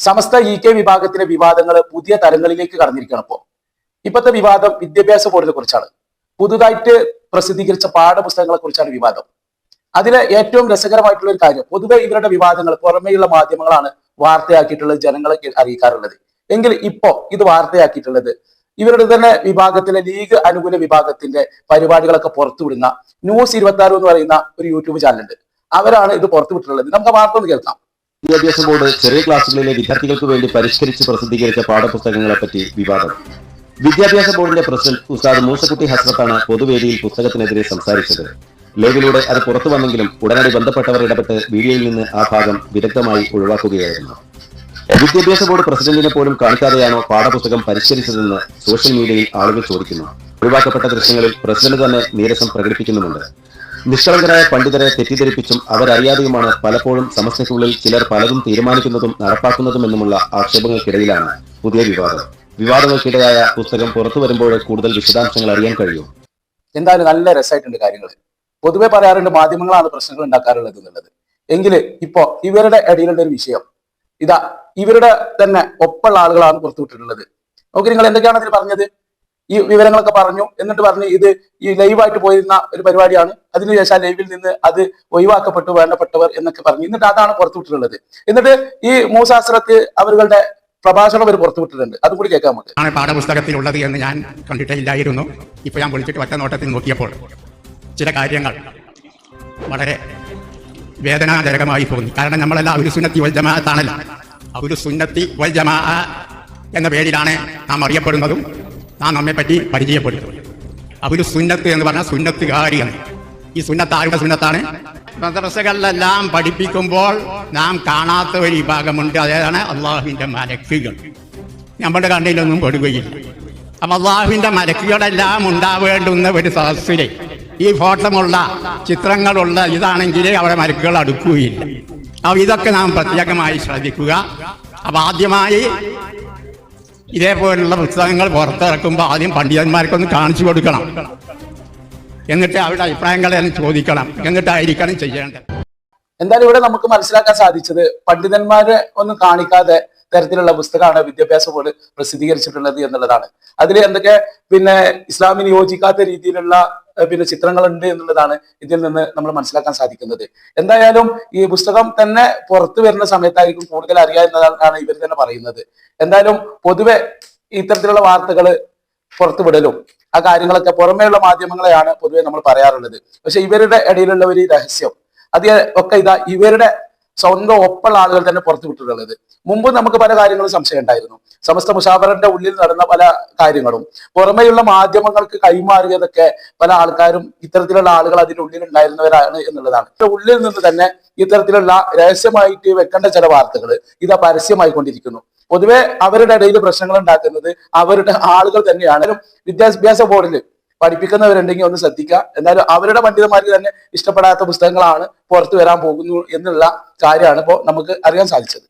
സമസ്ത വിഭാഗത്തിലെ വിവാദങ്ങൾ പുതിയ തലങ്ങളിലേക്ക് കടന്നിരിക്കുകയാണ്. ഇപ്പോഴത്തെ വിവാദം വിദ്യാഭ്യാസ ബോർഡിനെ കുറിച്ചാണ്. പുതുതായിട്ട് പ്രസിദ്ധീകരിച്ച പാഠപുസ്തകങ്ങളെ കുറിച്ചാണ് വിവാദം. അതിലെ ഏറ്റവും രസകരമായിട്ടുള്ള ഒരു കാര്യം, പൊതുവെ ഇവരുടെ വിവാദങ്ങൾ പുറമേയുള്ള മാധ്യമങ്ങളാണ് വാർത്തയാക്കിയിട്ടുള്ളത്, ജനങ്ങളെ അറിയിക്കാറുള്ളത്. എങ്കിൽ ഇപ്പോ ഇത് വാർത്തയാക്കിയിട്ടുള്ളത് ഇവരുടെ തന്നെ വിഭാഗത്തിലെ ലീഗ് അനുകൂല വിഭാഗത്തിന്റെ പരിപാടികളൊക്കെ പുറത്തുവിടുന്ന ന്യൂസ് 26 എന്ന് പറയുന്ന ഒരു യൂട്യൂബ് ചാനലുണ്ട്. അവരാണ് ഇത് പുറത്തുവിട്ടിട്ടുള്ളത്. നമുക്ക് വാർത്ത ഒന്ന് കേൾക്കാം. വിദ്യാഭ്യാസ ബോർഡ് ചെറിയ ക്ലാസുകളിലെ വിദ്യാർത്ഥികൾക്ക് വേണ്ടി പരിഷ്കരിച്ച് പ്രസിദ്ധീകരിച്ച പാഠപുസ്തകങ്ങളെ പറ്റി വിവാദം. വിദ്യാഭ്യാസ ബോർഡിന്റെ പ്രസിഡന്റ് ഉസ്താദ് മൂസക്കുട്ടി ഹസ്രത്താണ് പൊതുവേദിയിൽ പുസ്തകത്തിനെതിരെ സംസാരിച്ചത്. ലൈവിലൂടെ അത് പുറത്തു വന്നെങ്കിലും ഉടനടി ബന്ധപ്പെട്ടവർ ഇടപെട്ട് വീഡിയോയിൽ നിന്ന് ആ ഭാഗം വിദഗ്ധമായി ഒഴിവാക്കുകയായിരുന്നു. വിദ്യാഭ്യാസ ബോർഡ് പ്രസിഡന്റിനെ പോലും കാണിക്കാതെയാണോ പാഠപുസ്തകം പരിഷ്കരിച്ചതെന്ന് സോഷ്യൽ മീഡിയയിൽ ആളുകൾ ചോദിക്കുന്നു. ഒഴിവാക്കപ്പെട്ട ദൃശ്യങ്ങളിൽ പ്രസിഡന്റ് തന്നെ നീരസം പ്രകടിപ്പിക്കുന്നുമുണ്ട്. നിഷ്കളങ്കരായ പണ്ഡിതരെ തെറ്റിദ്ധരിപ്പിച്ചും അവരറിയാതെയുമാണ് പലപ്പോഴും സമസ്തയ്ക്കുള്ളിൽ ചിലർ പലതും തീരുമാനിക്കുന്നതും നടപ്പാക്കുന്നതുമെന്നുമുള്ള ആക്ഷേപങ്ങൾക്കിടയിലാണ് പുതിയ വിവാദം. വിവാദങ്ങൾക്കിടയായ പുസ്തകം പുറത്തു വരുമ്പോഴേ കൂടുതൽ വിശദാംശങ്ങൾ അറിയാൻ കഴിയും. എന്തായാലും നല്ല രസമായിട്ടുണ്ട് കാര്യങ്ങൾ. പൊതുവെ പറയാറുണ്ട് മാധ്യമങ്ങളാണ് പ്രശ്നങ്ങൾ ഉണ്ടാക്കാറുള്ളത് എന്നുള്ളത്. എങ്കിൽ ഇപ്പോ ഇവരുടെ ഇടയിലുള്ള ഒരു വിഷയം ഇതാ, ഇവരുടെ തന്നെ ഒപ്പമുള്ള ആളുകളാണ് പുറത്തുവിട്ടിട്ടുള്ളത്. നോക്കി നിങ്ങൾ എന്തൊക്കെയാണ് അതിൽ പറഞ്ഞത്. ഈ വിവരങ്ങളൊക്കെ പറഞ്ഞു. എന്നിട്ട് പറഞ്ഞു ഇത് ഈ ലൈവായിട്ട് പോയിരുന്ന ഒരു പരിപാടിയാണ്, അതിനുശേഷം ലൈവിൽ നിന്ന് അത് ഒഴിവാക്കപ്പെട്ടു, വേണ്ടപ്പെട്ടവർ എന്നൊക്കെ പറഞ്ഞു. എന്നിട്ട് അതാണ് പുറത്തുവിട്ടിട്ടുള്ളത്. എന്നിട്ട് ഈ മൂസാസ്രത്ത് അവരുടെ പ്രഭാഷണം അവർ പുറത്തുവിട്ടിട്ടുണ്ട്. അതും കൂടി കേൾക്കാൻ നമുക്ക്. ആണ് പാഠപുസ്തകത്തിലുള്ളത് എന്ന് ഞാൻ കണ്ടിട്ടില്ലായിരുന്നു. ഇപ്പൊ ഞാൻ വിളിച്ചിട്ട് ഒറ്റ നോട്ടത്തിൽ നോക്കിയപ്പോൾ ചില കാര്യങ്ങൾ വളരെ വേദനാജനകമായി തോന്നി. കാരണം നമ്മളെല്ലാം ഒരു സുന്നത്തി വൽ ജമാഅത്താണല്ലോ. ഒരു സുന്നത്തി വൽ ജമാഅ എന്ന പേരിലാണ് നാം അറിയപ്പെടുന്നതും നാം നമ്മെ പറ്റി പരിചയപ്പെടുത്തുന്നത്. ഒരു സുന്നത്ത് എന്ന് പറഞ്ഞാൽ സുന്നത്തുകാരിയാണ്. ഈ സുന്നത്ത് ആരുടെ സുന്നത്താണ്? മദ്രസകളിലെല്ലാം പഠിപ്പിക്കുമ്പോൾ നാം കാണാത്ത ഒരു വിഭാഗമുണ്ട്. അതേതാണ് അള്ളാഹുവിൻ്റെ മലക്കുകൾ. നമ്മുടെ കണ്ണിലൊന്നും പെടുകയില്ല. അപ്പം അള്ളാഹുവിൻ്റെ മലക്കുകളെല്ലാം ഉണ്ടാവേണ്ടുന്ന ഒരു സദസ്സിൽ ഈ ഫോട്ടോമുള്ള ചിത്രങ്ങളുള്ള ഇതാണെങ്കിലേ അവിടെ മലക്കുകൾ അടുക്കുകയില്ല. അപ്പോൾ ഇതൊക്കെ നാം പ്രത്യേകമായി ശ്രദ്ധിക്കുക. അപ്പം ആദ്യമായി ഇതേപോലുള്ള പുസ്തകങ്ങൾ പുറത്തിറക്കുമ്പോൾ ആദ്യം പണ്ഡിതന്മാർക്കൊന്ന് കാണിച്ചു കൊടുക്കണം. എന്നിട്ട് അവരുടെ അഭിപ്രായങ്ങളെല്ലാം ചോദിക്കണം. എന്നിട്ടായിരിക്കണം ചെയ്യേണ്ടത്. എന്തായാലും ഇവിടെ നമുക്ക് മനസ്സിലാക്കാൻ സാധിച്ചത് പണ്ഡിതന്മാരെ ഒന്നും കാണിക്കാതെ തരത്തിലുള്ള പുസ്തകമാണ് വിദ്യാഭ്യാസ ബോർഡ് പ്രസിദ്ധീകരിച്ചിട്ടുള്ളത് എന്നുള്ളതാണ്. അതിൽ എന്തൊക്കെ ഇസ്ലാമിന് യോജിക്കാത്ത രീതിയിലുള്ള ചിത്രങ്ങളുണ്ട് എന്നുള്ളതാണ് ഇതിൽ നിന്ന് നമ്മൾ മനസ്സിലാക്കാൻ സാധിക്കുന്നത്. എന്തായാലും ഈ പുസ്തകം തന്നെ പുറത്തു വരുന്ന സമയത്തായിരിക്കും കൂടുതൽ അറിയുക എന്നതാണ് ഇവർ തന്നെ പറയുന്നത്. എന്തായാലും പൊതുവെ ഇത്തരത്തിലുള്ള വാർത്തകൾ പുറത്തുവിടലും ആ കാര്യങ്ങളൊക്കെ പുറമേയുള്ള മാധ്യമങ്ങളെയാണ് പൊതുവെ നമ്മൾ പറയാറുള്ളത്. പക്ഷെ ഇവരുടെ ഇടയിലുള്ള ഒരു രഹസ്യം അത് ഒക്കെ ഇവരുടെ സ്വന്തം ഒപ്പുള്ള ആളുകൾ തന്നെ പുറത്തുവിട്ടിട്ടുള്ളത്. മുമ്പ് നമുക്ക് പല കാര്യങ്ങളും സംശയം ഉണ്ടായിരുന്നു. സമസ്ത മുശാവറന്റെ ഉള്ളിൽ നടന്ന പല കാര്യങ്ങളും പുറമെയുള്ള മാധ്യമങ്ങൾക്ക് കൈമാറിയതൊക്കെ പല ആൾക്കാരും ഇത്തരത്തിലുള്ള ആളുകൾ അതിന്റെ ഉള്ളിൽ ഉണ്ടായിരുന്നവരാണ് എന്നുള്ളതാണ്. ഉള്ളിൽ നിന്ന് തന്നെ ഇത്തരത്തിലുള്ള രഹസ്യമായിട്ട് വെക്കേണ്ട ചില വാർത്തകൾ പരസ്യമായി കൊണ്ടിരിക്കുന്നു. പൊതുവെ അവരുടെ ഇടയിൽ പ്രശ്നങ്ങൾ ഉണ്ടാക്കുന്നത് അവരുടെ ആളുകൾ തന്നെയാണ്. വിദ്യാഭ്യാസ ബോർഡിൽ പഠിപ്പിക്കുന്നവരുണ്ടെങ്കിൽ ഒന്ന് ശ്രദ്ധിക്കുക. എന്നാലും അവരുടെ പണ്ഡിതന്മാർക്ക് തന്നെ ഇഷ്ടപ്പെടാത്ത പുസ്തകങ്ങളാണ് പുറത്തു വരാൻ പോകുന്നു എന്നുള്ള കാര്യമാണ് ഇപ്പോൾ നമുക്ക് അറിയാൻ സാധിച്ചത്.